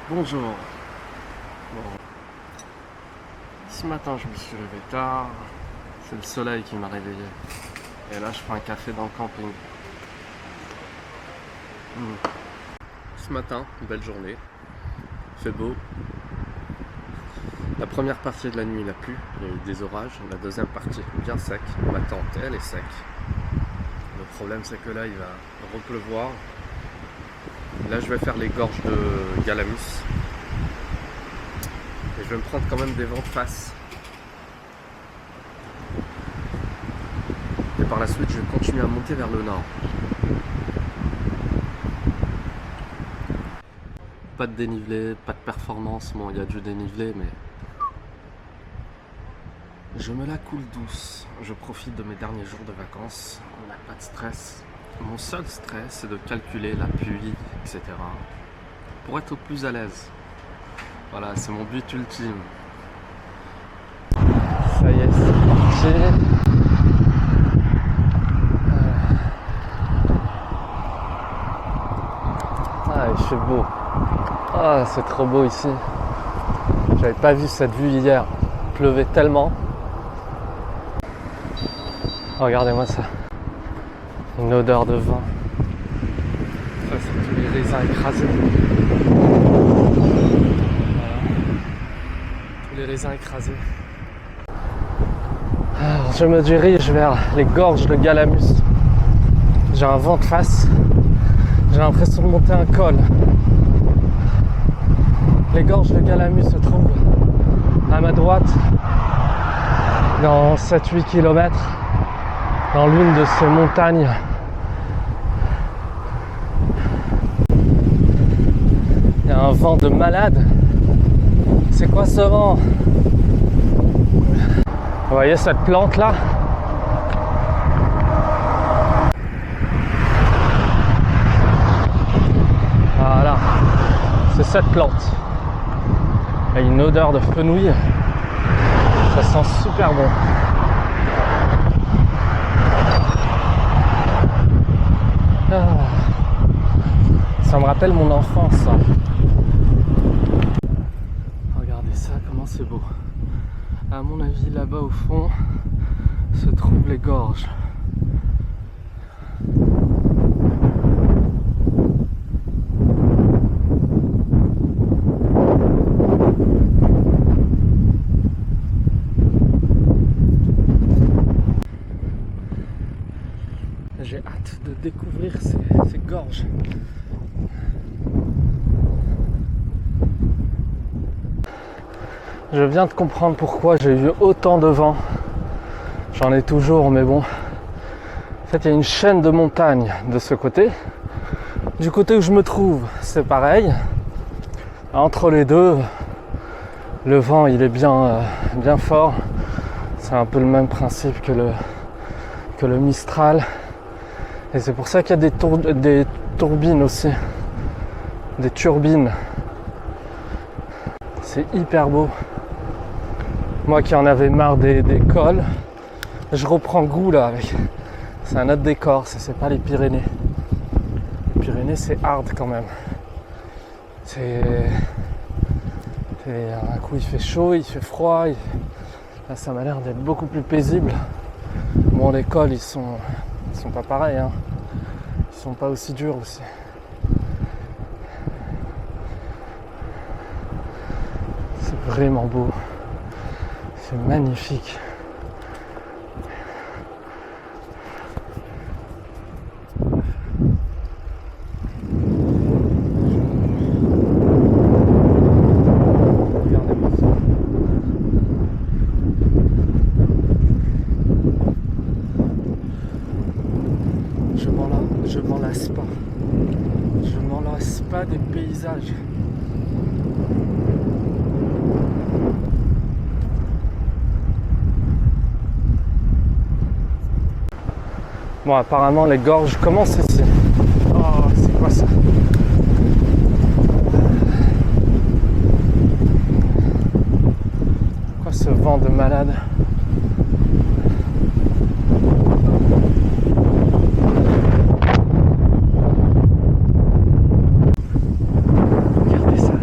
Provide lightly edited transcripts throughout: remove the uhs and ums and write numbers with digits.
Bonjour. Bon. Ce matin, je me suis levé tard. C'est le soleil qui m'a réveillé. Et là, je prends un café dans le camping. Ce matin, une belle journée. Il fait beau. La première partie de la nuit, il a plu. Il y a eu des orages. La deuxième partie, bien sec. Ma tente, elle est sec. Le problème, c'est que là, il va repleuvoir. Là, je vais faire les gorges de Galamus. Et je vais me prendre quand même des vents de face. Et par la suite, je vais continuer à monter vers le nord. Pas de dénivelé, pas de performance. Bon, il y a du dénivelé, mais je me la coule douce. Je profite de mes derniers jours de vacances. On n'a pas de stress. Mon seul stress, c'est de calculer la pluie, etc. pour être au plus à l'aise. Voilà, c'est mon but ultime. Ça y est, c'est parti. Ah, il fait beau. Ah, c'est trop beau ici. J'avais pas vu cette vue hier. Il pleuvait tellement. Regardez-moi ça. Une odeur de vin. Ça, c'est tous les raisins écrasés. Voilà. Tous les raisins écrasés. Alors, je me dirige vers les gorges de Galamus. J'ai un vent de face. J'ai l'impression de monter un col. Les gorges de Galamus se trouvent à ma droite, dans 7-8 km, dans l'une de ces montagnes. Il y a un vent de malade. C'est quoi ce vent? Vous voyez cette plante là? Voilà, c'est cette plante. Il y a une odeur de fenouil. Ça sent super bon. Ça me rappelle mon enfance, ça. Regardez ça, comment c'est beau. À mon avis, là-bas au fond, se trouvent les gorges. J'ai hâte de découvrir ces gorges. Je viens de comprendre pourquoi j'ai eu autant de vent. J'en ai toujours, mais bon. En fait, il y a une chaîne de montagnes de ce côté. Du côté où je me trouve, c'est pareil. Entre les deux, le vent, il est bien fort. C'est un peu le même principe que le Mistral. Et c'est pour ça qu'il y a des turbines aussi. Des turbines. C'est hyper beau. Moi qui en avais marre des cols, je reprends goût là avec. C'est un autre décor, c'est pas les Pyrénées. Les Pyrénées c'est hard quand même. Un coup il fait chaud, il fait froid. Là ça m'a l'air d'être beaucoup plus paisible. Bon, les cols ils sont pas pareils, hein. Ils sont pas aussi durs aussi. C'est vraiment beau. C'est magnifique. Regardez-moi ça. Je m'en lasse pas. Je m'en lasse pas des paysages. Bon, apparemment les gorges commencent ici. Oh, c'est quoi ça? Quoi ce vent de malade? Regardez ça.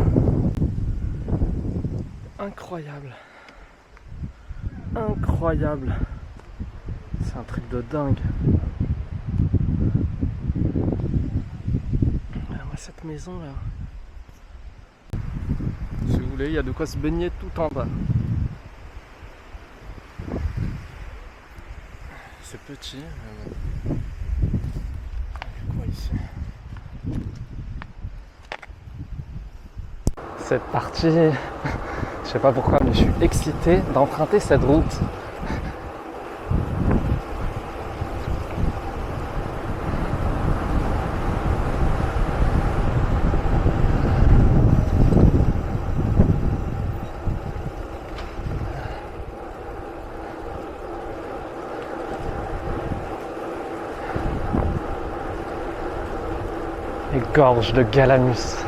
incroyable. Incroyable. C'est un truc de dingue. Alors, cette maison là. Si vous voulez, il y a de quoi se baigner tout en bas. C'est petit, mais bon. Il y a quoi ici? Cette partie, je sais pas pourquoi, mais je suis excité d'emprunter cette route. Les gorges de Galamus.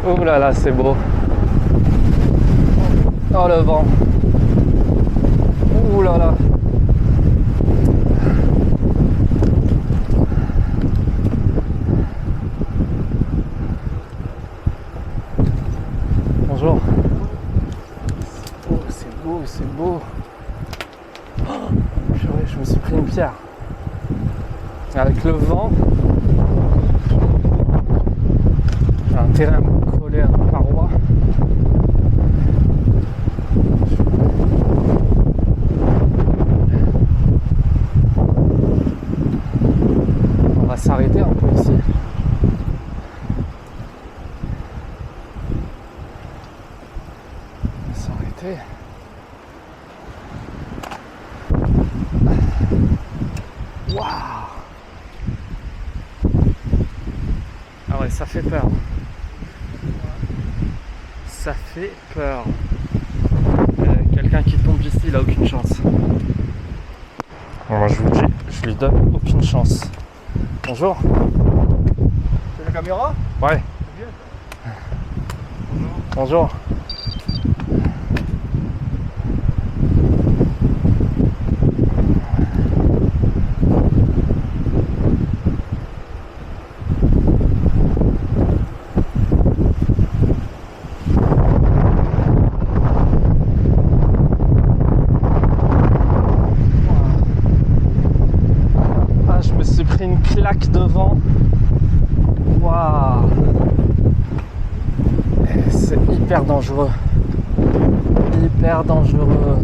Oh là là, c'est beau. Oh le vent. Oh là là. Bonjour. C'est beau, c'est beau. Oh, purée, je me suis pris une pierre. Avec le vent, j'ai intérêt à me coller à la paroi. On va s'arrêter un peu ici. On va s'arrêter. Waouh! Ah ouais, ça fait peur. Ça fait peur. Quelqu'un qui tombe ici, il a aucune chance. Bon, moi je vous dis, je lui donne aucune chance. Bonjour. C'est la caméra? Ouais. Bonjour. Ah, je me suis pris une claque devant. Waouh. C'est hyper dangereux. Hyper dangereux.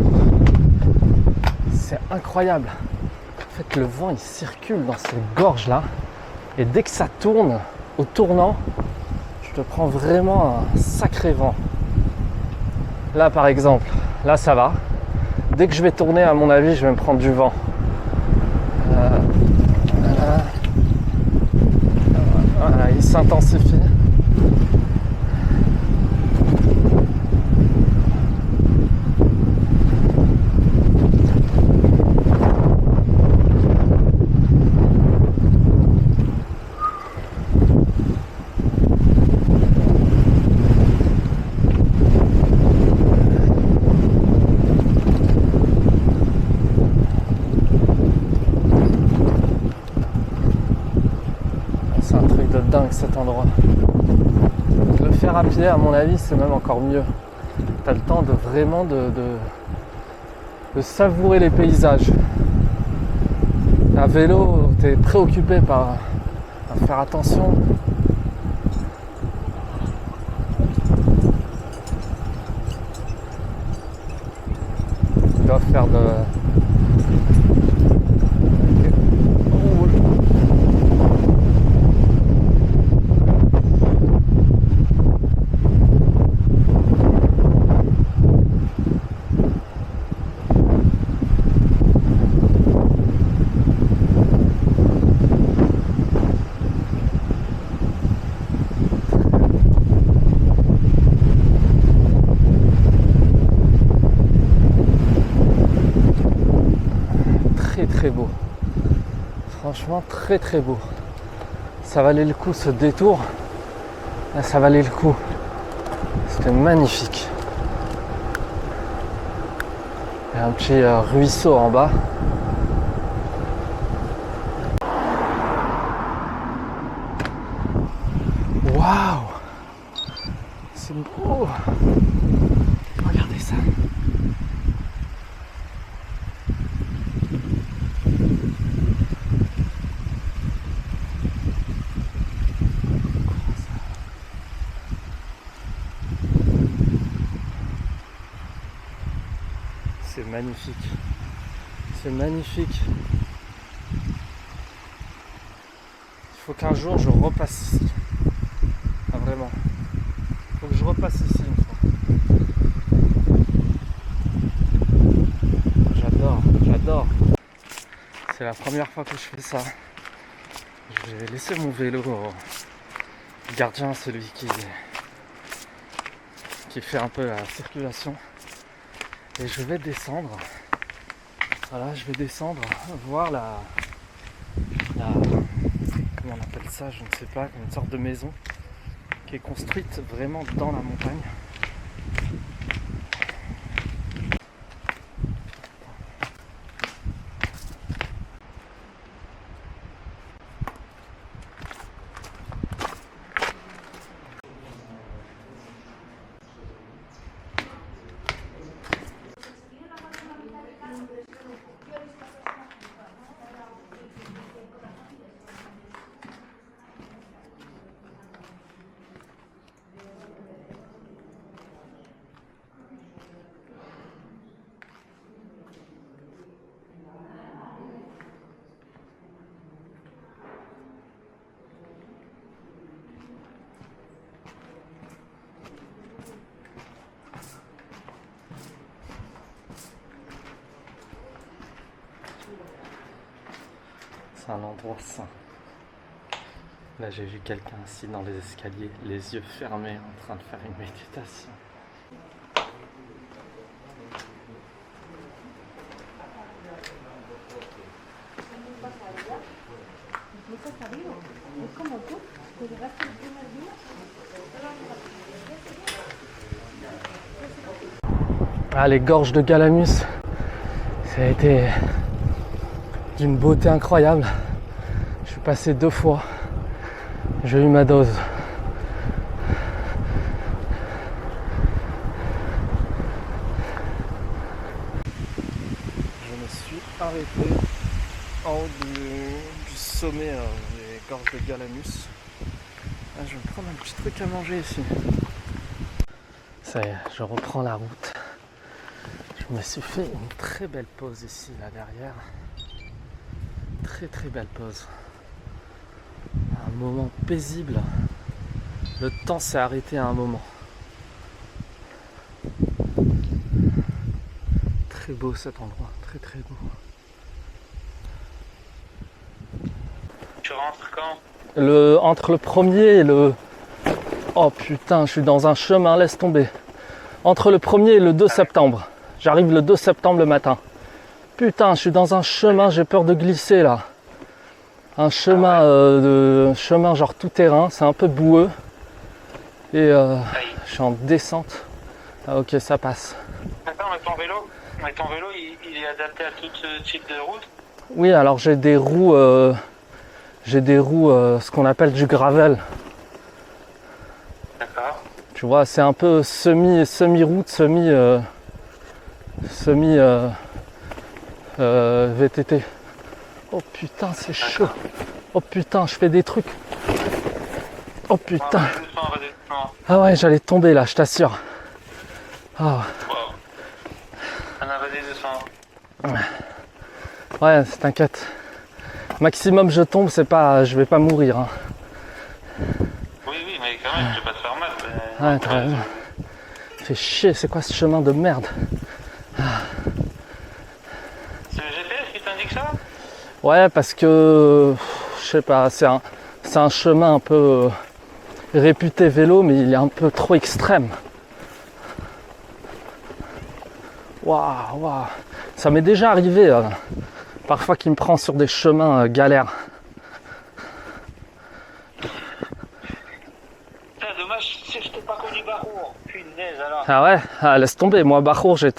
C'est incroyable. En fait, le vent il circule dans ces gorges là. Et dès que ça tourne, au tournant, je te prends vraiment un sacré vent. Là par exemple, là ça va. Dès que je vais tourner, à mon avis, je vais me prendre du vent. Voilà, il s'intensifie. C'est un truc de dingue cet endroit. Le faire à pied, à mon avis, c'est même encore mieux. Tu as le temps de vraiment de savourer les paysages. À vélo, tu es préoccupé par à faire attention. Ils doivent faire de... très beau. Franchement très très beau. Ça valait le coup ce détour. Là, ça valait le coup. C'était magnifique. Il y a un petit ruisseau en bas. c'est bon. Oh. Regardez ça. C'est magnifique. C'est magnifique. Il faut qu'un jour je repasse ici. Ah, vraiment. Il faut que je repasse ici une fois. J'adore, j'adore. C'est la première fois que je fais ça. Je vais laisser mon vélo au gardien, celui qui fait un peu la circulation. Et je vais descendre. Voilà, je vais descendre, voir la comment on appelle ça, je ne sais pas, une sorte de maison qui est construite vraiment dans la montagne. C'est un endroit sain. Là j'ai vu quelqu'un assis dans les escaliers, les yeux fermés, en train de faire une méditation. Ah, les gorges de Galamus, ça a été d'une beauté incroyable. Je suis passé 2 fois, j'ai eu ma dose. Je me suis arrêté en haut du sommet des gorges de Galamus. Ah, je vais me prendre un petit truc à manger ici. Ça y est, je reprends la route. Je me suis fait une très belle pause ici, là derrière. Très belle pause. Un moment paisible. Le temps s'est arrêté à un moment. Très beau cet endroit, très beau. Tu rentres quand? Entre le premier et le... Oh putain, je suis dans un chemin, laisse tomber. Entre le 1er et le 2 septembre. J'arrive le 2 septembre le matin. Putain, je suis dans un chemin, j'ai peur de glisser là. Un chemin, chemin genre tout terrain, c'est un peu boueux. Et je suis en descente. Ah ok, ça passe. Attends, mais ton vélo, il est adapté à tout type de route? Oui, alors j'ai des roues, ce qu'on appelle du gravel. D'accord. Tu vois, c'est un peu semi-route, semi VTT. Oh putain, c'est chaud. Oh putain, je fais des trucs. Oh putain. Doucement. Ah ouais, j'allais tomber là, je t'assure. Ah. Wow. Vas-y doucement. Ouais, t'inquiète. Maximum je tombe, c'est pas, je vais pas mourir. Hein. Oui, mais quand même, tu vas te faire mal. Ouais, t'as raison. Fait chier, c'est quoi ce chemin de merde? C'est le GPS qui t'indique ça? Ouais, parce que je sais pas, c'est un chemin un peu réputé vélo, mais il est un peu trop extrême. Waouh. Ça m'est déjà arrivé parfois qu'il me prend sur des chemins galères. Dommage, si je t'ai pas connu Barour. Punaise alors. Ah ouais, laisse tomber. Moi, Barour, je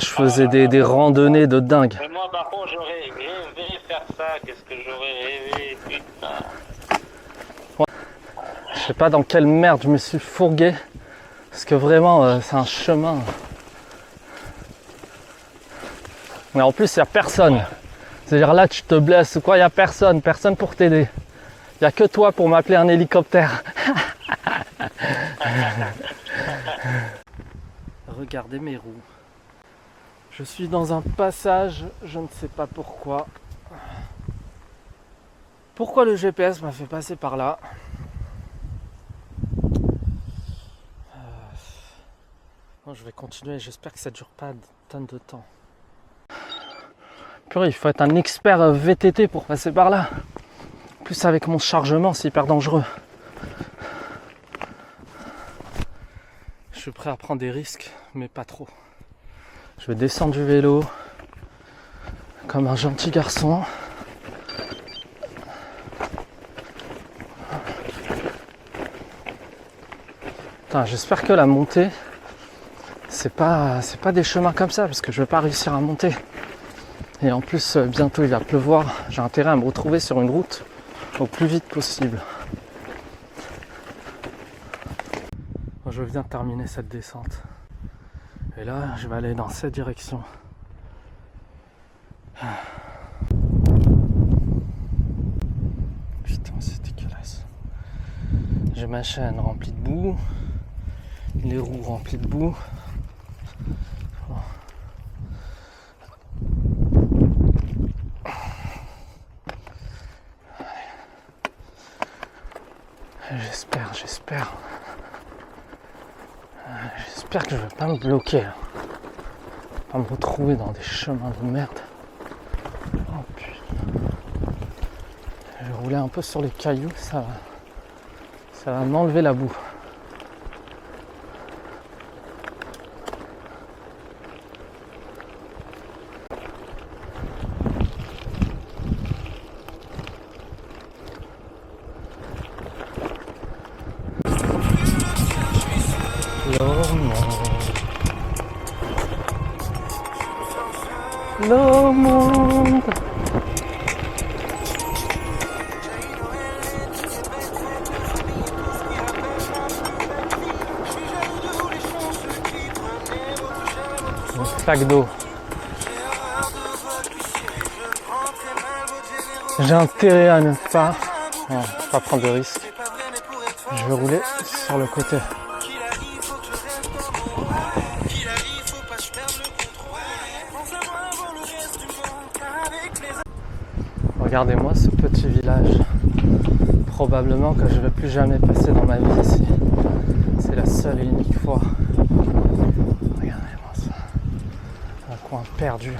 faisais des randonnées de dingue. Mais moi, Barour, j'aurais rêvé faire ça. Qu'est-ce que j'aurais rêvé, putain. sais pas dans quelle merde je me suis fourgué. Parce que vraiment, c'est un chemin. Mais en plus, il n'y a personne. C'est-à-dire là, tu te blesses ou quoi, il n'y a personne. Personne pour t'aider. Il n'y a que toi pour m'appeler un hélicoptère. Regardez mes roues. Je suis dans un passage, je ne sais pas pourquoi. Pourquoi le GPS m'a fait passer par là? Bon, je vais continuer, j'espère que ça ne dure pas une tonne de temps. Purée, il faut être un expert VTT pour passer par là. En plus avec mon chargement, c'est hyper dangereux. Je suis prêt à prendre des risques, mais pas trop. Je vais descendre du vélo comme un gentil garçon. Putain, j'espère que la montée, c'est pas des chemins comme ça, parce que je vais pas réussir à monter. Et en plus, bientôt il va pleuvoir. J'ai intérêt à me retrouver sur une route au plus vite possible. Je viens de terminer cette descente. Et là, je vais aller dans cette direction. Putain, c'est dégueulasse. J'ai ma chaîne remplie de boue. Les roues remplies de boue. J'espère que je vais pas me bloquer là. Pas me retrouver dans des chemins de merde. Oh putain. Je vais rouler un peu sur les cailloux, ça va m'enlever la boue. Le monde. Une flaque d'eau. J'ai intérêt à ne pas prendre de risques. Je vais rouler sur le côté. Regardez-moi ce petit village. Probablement que je ne vais plus jamais passer dans ma vie ici. C'est la seule et unique fois. Regardez-moi ça. Un coin perdu.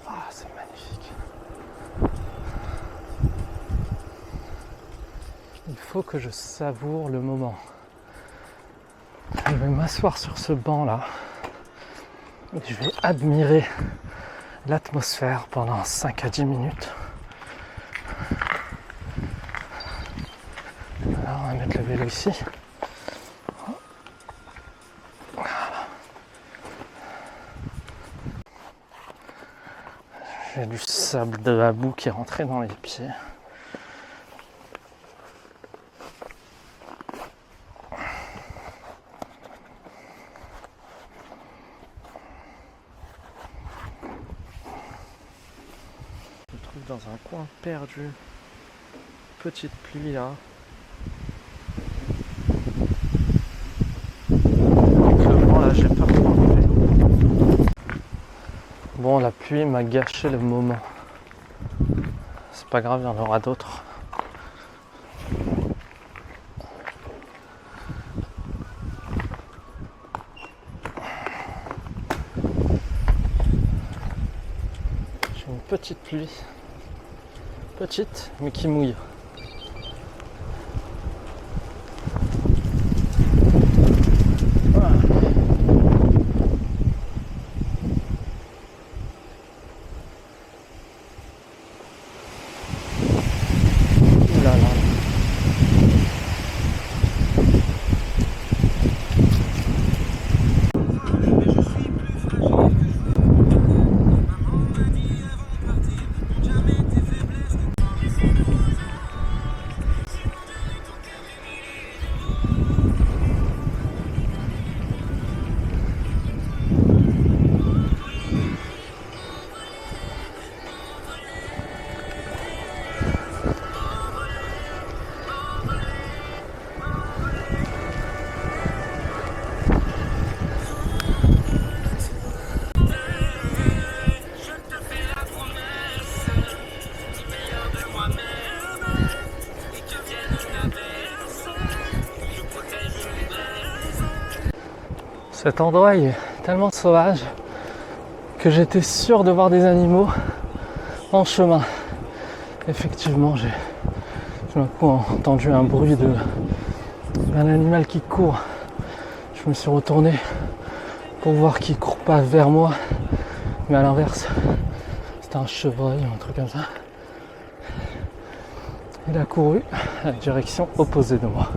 Ah, c'est magnifique. Il faut que je savoure le moment. Je vais m'asseoir sur ce banc là et je vais admirer l'atmosphère pendant 5 à 10 minutes. Alors on va mettre le vélo ici. Voilà. J'ai du sable, de la boue qui est rentré dans les pieds. Dans un coin perdu, petite pluie là. Avec le vent là, j'ai peur de prendre le vélo. Bon, la pluie m'a gâché le moment. C'est pas grave, il y en aura d'autres. J'ai une petite pluie. Petite, mais qui mouille. Voilà. Ouh là là. Cet endroit il est tellement sauvage que j'étais sûr de voir des animaux en chemin. Effectivement, j'ai tout d'un coup entendu un bruit d'un animal qui court. Je me suis retourné pour voir qu'il ne court pas vers moi, mais à l'inverse, c'était un chevreuil ou un truc comme ça. Il a couru à la direction opposée de moi.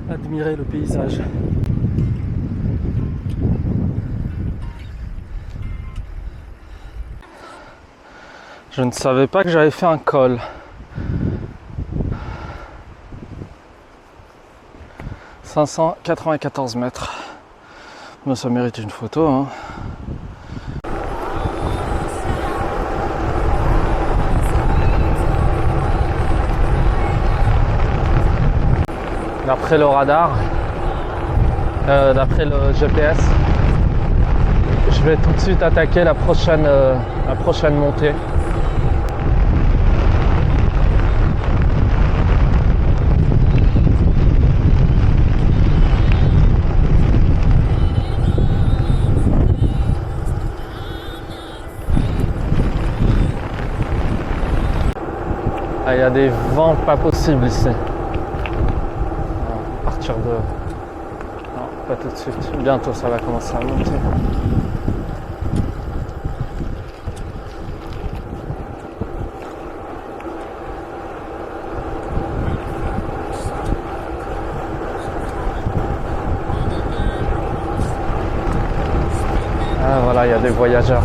Admirer le paysage. Je ne savais pas que j'avais fait un col. « 594 mètres. » Mais ça mérite une photo, hein. D'après le radar, d'après le GPS, je vais tout de suite attaquer la prochaine montée. Ah, il y a des vents pas possibles ici. Non, pas tout de suite. Bientôt ça va commencer à monter. Ah voilà, il y a des voyageurs.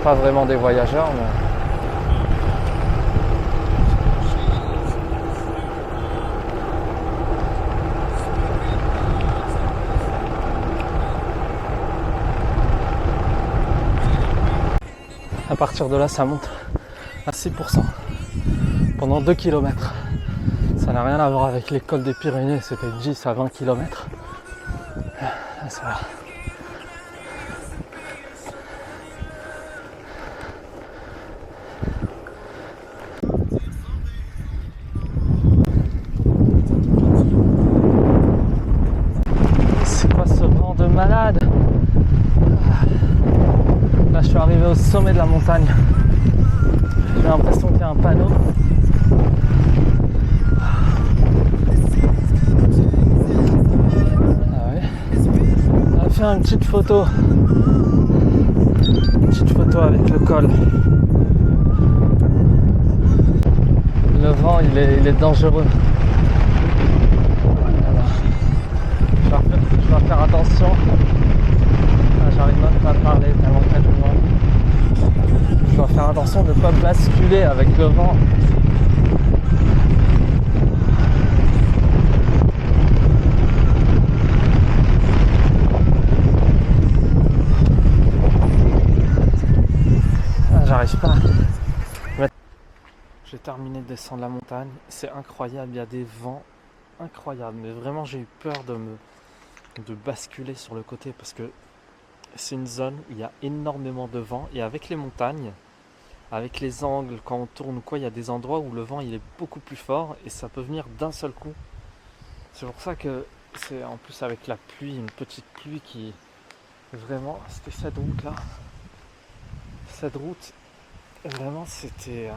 Pas vraiment des voyageurs, mais... À partir de là, ça monte à 6% pendant 2 km. Ça n'a rien à voir avec l'école des Pyrénées, c'était 10 à 20 km. Là, ça va. C'est quoi ce vent de malade? Là, je suis arrivé au sommet de la montagne. J'ai l'impression qu'il y a un panneau. Ah ouais. On va faire une petite photo. Une petite photo avec le col. Le vent, il est dangereux. Voilà. Je dois faire attention. J'arrive même pas à parler tellement qu'il y a du vent. Je dois faire attention de ne pas basculer avec le vent. Ah, j'arrive pas. J'ai terminé de descendre la montagne. C'est incroyable, il y a des vents incroyables. Mais vraiment, j'ai eu peur de basculer sur le côté parce que c'est une zone où il y a énormément de vent et avec les montagnes, avec les angles, quand on tourne ou quoi, il y a des endroits où le vent il est beaucoup plus fort et ça peut venir d'un seul coup. C'est pour ça que c'est en plus avec la pluie, une petite pluie qui vraiment, c'était cette route là. Cette route, vraiment c'était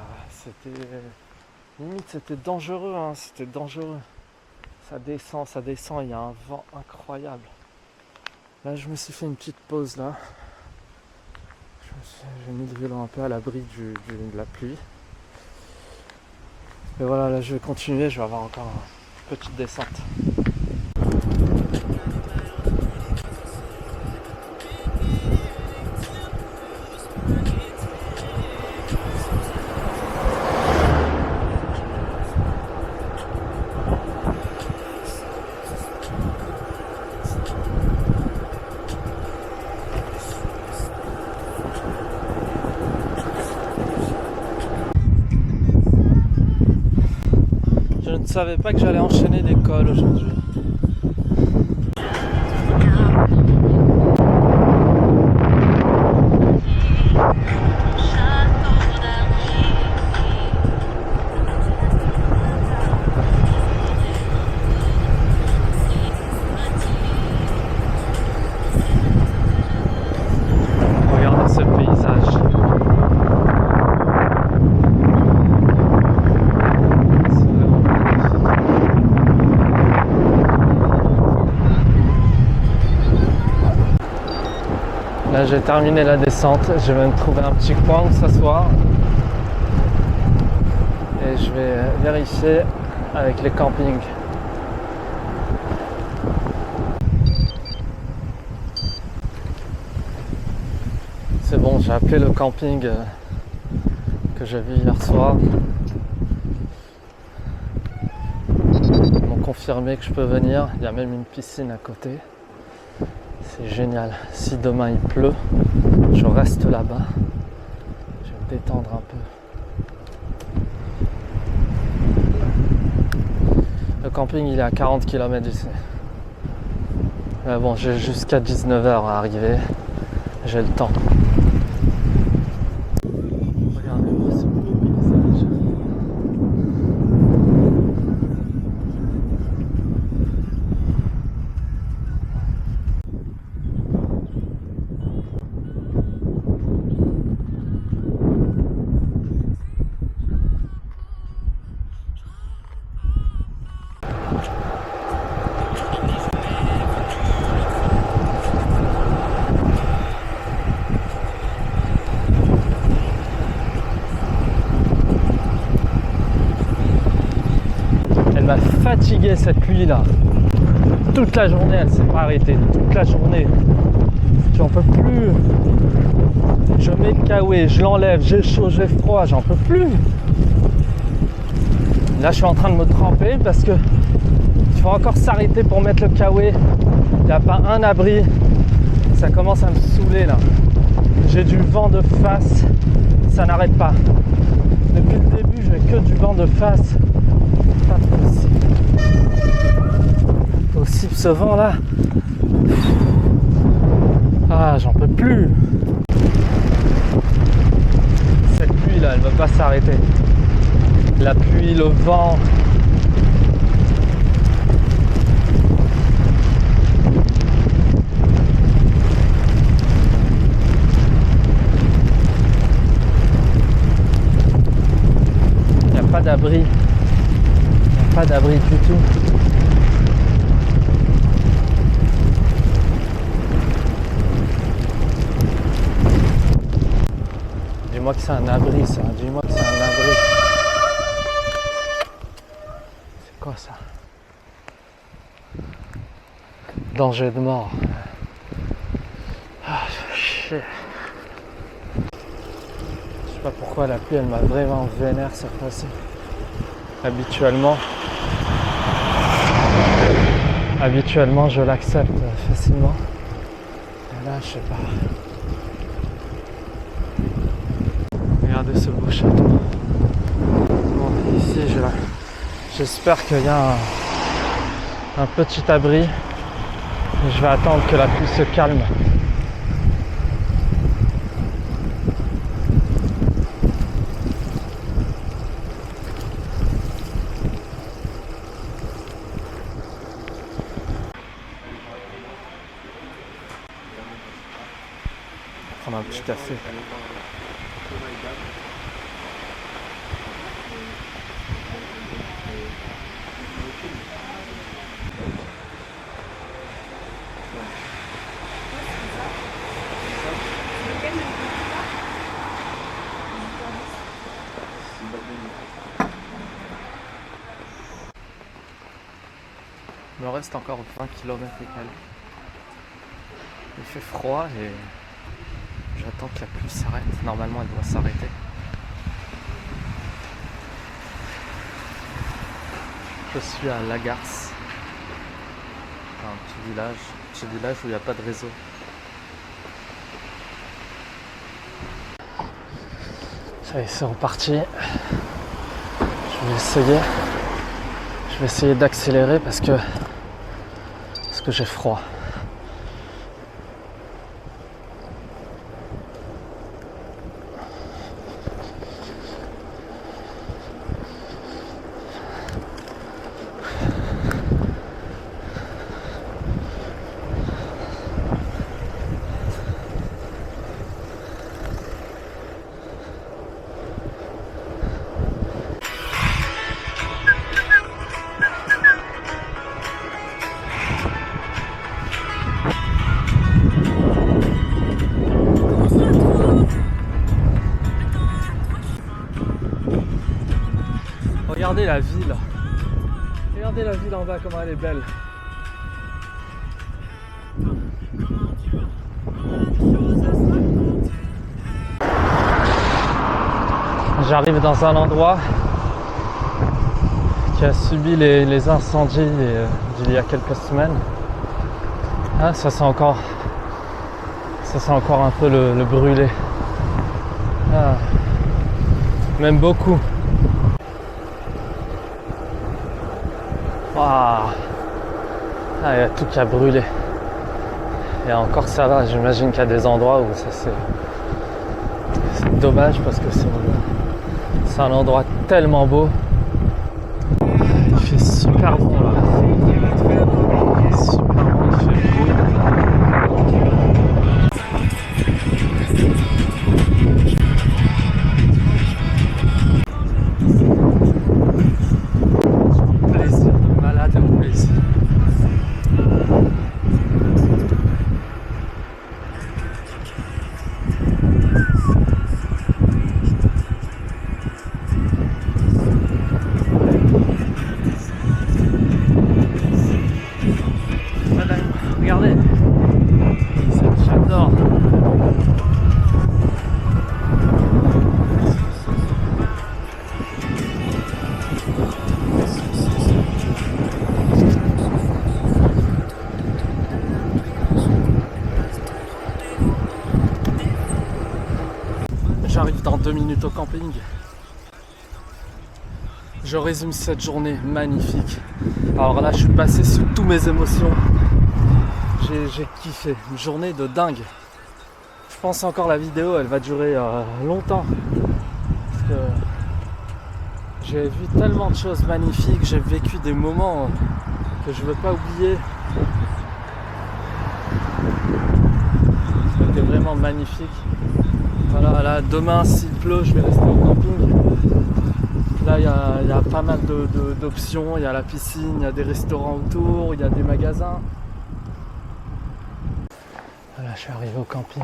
limite c'était dangereux, hein, c'était dangereux. Ça descend, il y a un vent incroyable. Là, je me suis fait une petite pause là. J'ai mis le vélo un peu à l'abri de la pluie. Et voilà, là je vais continuer, je vais avoir encore une petite descente. Je ne savais pas que j'allais enchaîner des cols aujourd'hui. Là j'ai terminé la descente, je vais me trouver un petit coin où s'asseoir et je vais vérifier avec les campings. C'est bon, j'ai appelé le camping que j'ai vu hier soir. Ils m'ont confirmé que je peux venir, il y a même une piscine à côté. C'est génial. Si demain il pleut, je reste là-bas. Je vais me détendre un peu. Le camping il est à 40 km d'ici. Mais bon, j'ai jusqu'à 19h à arriver. J'ai le temps. Regardez-moi ce beau paysage. Elle m'a fatigué cette pluie là. Toute la journée elle s'est pas arrêtée. Toute la journée. J'en peux plus. Je mets le kawaii, je l'enlève, j'ai chaud, j'ai froid, j'en peux plus. Là je suis en train de me tremper parce que il faut encore s'arrêter pour mettre le kawaii. Il n'y a pas un abri. Ça commence à me saouler là. J'ai du vent de face. Ça n'arrête pas. Depuis le début j'ai que du vent de face. Pas possible. Aussi ce vent là. Ah, j'en peux plus. Cette pluie là, elle ne va pas s'arrêter. La pluie, le vent. Il n'y a pas d'abri. Il n'y a pas d'abri du tout. Dis-moi que c'est un abri ça, dis-moi que c'est un abri. C'est quoi ça? Danger de mort. Ah, chier. Je sais pas pourquoi la pluie elle m'a vraiment vénère cette fois-ci. Habituellement je l'accepte facilement. Et là je sais pas. Regardez ce beau château. Bon, ici j'espère qu'il y a un petit abri. Et je vais attendre que la pluie se calme. Prendre un petit café. Il me reste encore 20 km et quelques. Il fait froid et j'attends que la pluie s'arrête. Normalement elle doit s'arrêter. Je suis à Lagarce, un petit village où il n'y a pas de réseau. Ça y est, c'est reparti. Je vais essayer d'accélérer parce que j'ai froid. Regardez la ville. Regardez la ville en bas, comment elle est belle. J'arrive dans un endroit qui a subi les incendies d'il y a quelques semaines. Ah, ça sent encore un peu le brûlé. Ah, même beaucoup. Waouh. Ah, il y a tout qui a brûlé. Et encore ça va, j'imagine qu'il y a des endroits où ça c'est dommage parce que c'est un endroit tellement beau. Il fait super bon là. Il fait super bon, il fait beau. Plaisir de malade de plaisir. Regardez, j'adore. J'arrive dans 2 minutes au camping. Je résume cette journée magnifique. Alors là, je suis passé sous toutes mes émotions. J'ai kiffé, une journée de dingue. Je pense encore la vidéo, elle va durer longtemps. Parce que j'ai vu tellement de choses magnifiques, j'ai vécu des moments que je ne veux pas oublier. C'était vraiment magnifique. Voilà, là, demain, s'il pleut, je vais rester au camping. Là, il y a pas mal d'options. Il y a la piscine, il y a des restaurants autour, il y a des magasins. Voilà, je suis arrivé au camping.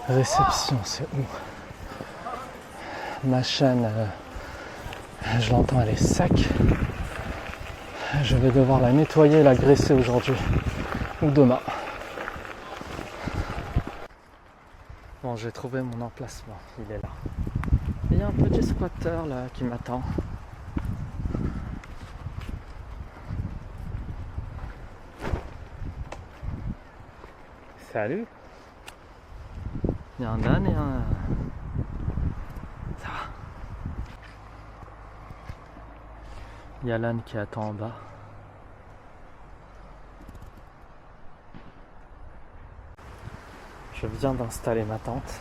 Réception, c'est où? Ma chaîne, je l'entends, elle est sec. Je vais devoir la nettoyer et la graisser aujourd'hui ou demain. Bon, j'ai trouvé mon emplacement, il est là. Il y a un petit squatter là qui m'attend. Salut. Il y a un âne et un... Ça va. Il y a l'âne qui attend en bas. Je viens d'installer ma tente.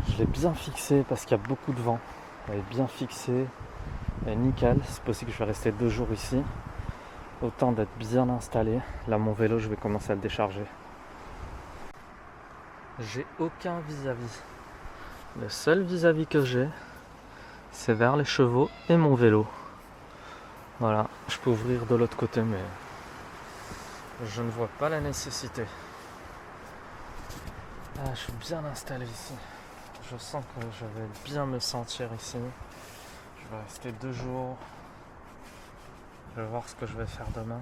Je l'ai bien fixée parce qu'il y a beaucoup de vent. Elle est bien fixée. Elle est nickel. C'est possible que je vais rester 2 jours ici. Autant d'être bien installé. Là, mon vélo, je vais commencer à le décharger. J'ai aucun vis-à-vis. Le seul vis-à-vis que j'ai, c'est vers les chevaux et mon vélo. Voilà, je peux ouvrir de l'autre côté, mais je ne vois pas la nécessité. Ah, je suis bien installé ici. Je sens que je vais bien me sentir ici. Je vais rester 2 jours. Je vais voir ce que je vais faire demain.